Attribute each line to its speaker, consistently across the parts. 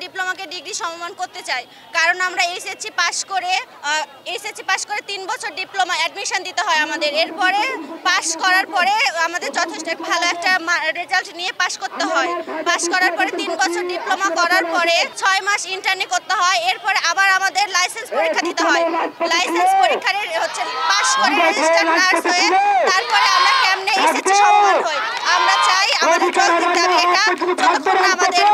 Speaker 1: ডিপ্লোমাকে degree সমমান করতে চাই, কারণ আমরা এইচএসসি পাস করে 3 বছর ডিপ্লোমা অ্যাডমিশন দিতে হয় আমাদের। এরপরে পাস করার পরে আমাদের যথেষ্ট ভালো একটা রেজাল্ট নিয়ে পাস করতে হয়। পাস করার পরে 3 বছর ডিপ্লোমা করার পরে 6 মাস ইন্টার্নি করতে হয়। এরপরে আবার আমাদের লাইসেন্স পরীক্ষা দিতে হয়। লাইসেন্স পরীক্ষার পাস করে রেজিস্টার্ড নার্স হয়ে তারপরে আমরা কেমনে এইচএসসি সমমান হই। আমরা চাই আমাদের যৌক্তিক দাবি এটা, যতক্ষণ না আমাদের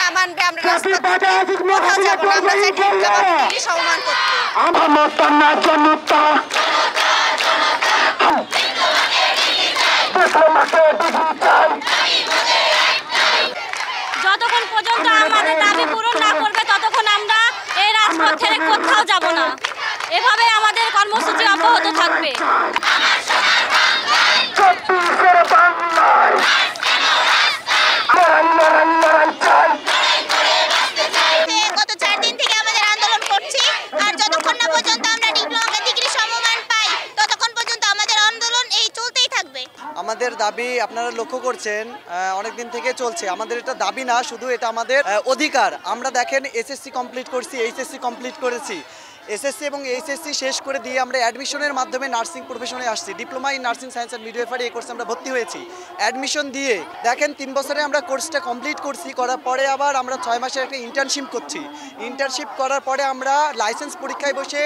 Speaker 1: না মানবে আমরা রাজপথে কোথাও যাব না। আমরা চাই ডিগ্রি সমমান করতে।
Speaker 2: যতক্ষণ পর্যন্ত আমাদের দাবি পূরণ না করবে ততক্ষণ আমরা এই রাজপথ ছেড়ে কোথাও যাব না। এভাবে আমাদের কর্মসূচি অব্যাহত থাকবে।
Speaker 1: গত 4 দিন থেকে আমাদের আন্দোলন করছি, আর যতক্ষণ না পর্যন্ত আমরা ডিপ্লোমাকে ডিগ্রি সমমান পাই ততক্ষণ পর্যন্ত আমাদের আন্দোলন এই চলতেই থাকবে।
Speaker 3: আমাদের দাবি আপনারা লক্ষ্য করছেন অনেক দিন থেকে চলছে। আমাদের এটা দাবি না, শুধু এটা আমাদের অধিকার। আমরা দেখেন এসএসসি কমপ্লিট করছি, এইচএসসি কমপ্লিট করেছি। এসএসসি এবং এইচএসসি শেষ করে দিয়ে আমরা অ্যাডমিশনের মাধ্যমে নার্সিং প্রফেশনে আসছি। Diploma in nursing science and midwifery এই কোর্সে আমরা ভর্তি হয়েছি। অ্যাডমিশন দিয়ে দেখেন 3 বছরে আমরা কোর্সটা কমপ্লিট করছি। করার পরে আবার আমরা 6 মাসের একটা ইন্টার্নশিপ করছি। ইন্টার্নশিপ করার পরে আমরা লাইসেন্স পরীক্ষায় বসে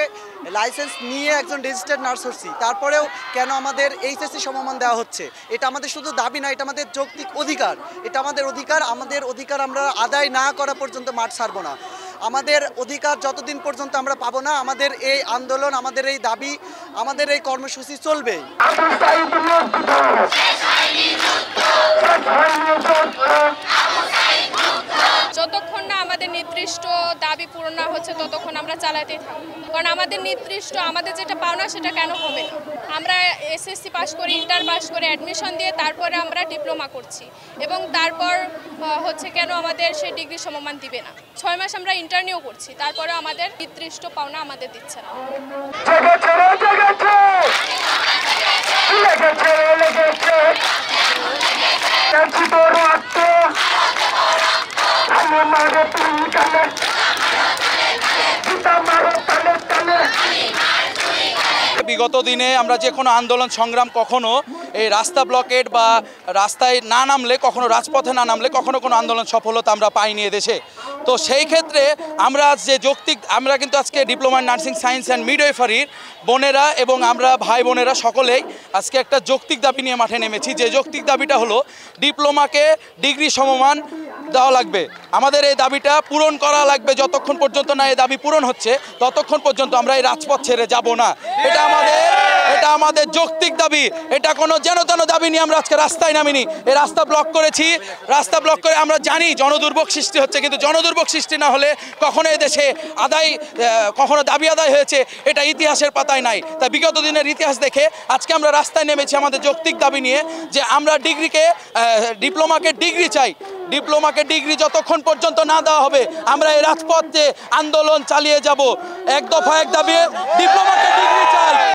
Speaker 3: লাইসেন্স নিয়ে একজন রেজিস্টার্ড নার্স হচ্ছি। তারপরেও কেন আমাদের এইচএসসি সমমান দেওয়া হচ্ছে? এটা আমাদের শুধু দাবি না, এটা আমাদের যৌক্তিক অধিকার। এটা আমাদের অধিকার। আমাদের অধিকার আমরা আদায় না করা পর্যন্ত মাঠ ছাড়ব না। আমাদের অধিকার যতদিন পর্যন্ত আমরা পাবো না, আমাদের এই আন্দোলন, আমাদের এই দাবি, আমাদের এই কর্মসূচি চলবে।
Speaker 4: যতক্ষণ না আমাদের নির্দিষ্ট দাবি পূরণ না হচ্ছে ততক্ষণ আমরা চালাতেই থাকবো। কারণ আমাদের নির্দিষ্ট আমাদের যেটা পাওনা সেটা কেন হবে না? আমরা এসএসসি পাস করে, ইন্টার পাস করে, অ্যাডমিশন দিয়ে তারপরে আমরা ডিপ্লোমা করছি, এবং তারপর কেন আমাদের সেই ডিগ্রি সমমান দিবে না? 6 মাস আমরা ইন্টারনিউ করছি, তারপরে আমাদের নির্দিষ্ট পাওনা আমাদের দিচ্ছে না।
Speaker 5: বিগত দিনে আমরা যে কোনো আন্দোলন সংগ্রাম কখনো এই রাস্তা ব্লকেট বা রাস্তায় না নামলে, কখনো রাজপথে না নামলে কখনো কোনো আন্দোলন সফলতা আমরা পাইনি এদেশে। তো সেই ক্ষেত্রে আমরা যে আমরা কিন্তু আজকে diploma in nursing science and মিডওয়াইফারির বোনেরা এবং আমরা ভাই বোনেরা সকলেই আজকে একটা যৌক্তিক দাবি নিয়ে মাঠে নেমেছি। যে যৌক্তিক দাবিটা হলো ডিপ্লোমাকে ডিগ্রি সমমান দেওয়া লাগবে। আমাদের এই দাবিটা পূরণ করা লাগবে। যতক্ষণ পর্যন্ত না এই দাবি পূরণ হচ্ছে ততক্ষণ পর্যন্ত আমরা এই রাজপথ ছেড়ে যাব না। এটা আমাদের যৌক্তিক দাবি। এটা কোনো যেন তেন দাবি নিয়ে আমরা আজকে রাস্তায় নামিনি। এই রাস্তা ব্লক করেছি। রাস্তা ব্লক করে আমরা জানি জনদুর্ভোগ সৃষ্টি হচ্ছে, কিন্তু জনদুর্ভোগ সৃষ্টি না হলে কখনো এদেশে কখনো দাবি আদায় হয়েছে এটা ইতিহাসের পাতায় নাই। তাই বিগত দিনের ইতিহাস দেখে আজকে আমরা রাস্তায় নেমেছি আমাদের যৌক্তিক দাবি নিয়ে, যে আমরা ডিপ্লোমাকে ডিগ্রি চাই। ডিপ্লোমাকে ডিগ্রি যতক্ষণ পর্যন্ত না দেওয়া হবে আমরা এই রাজপথে আন্দোলন চালিয়ে যাব। এক দফা এক দাবি, ডিপ্লোমাকে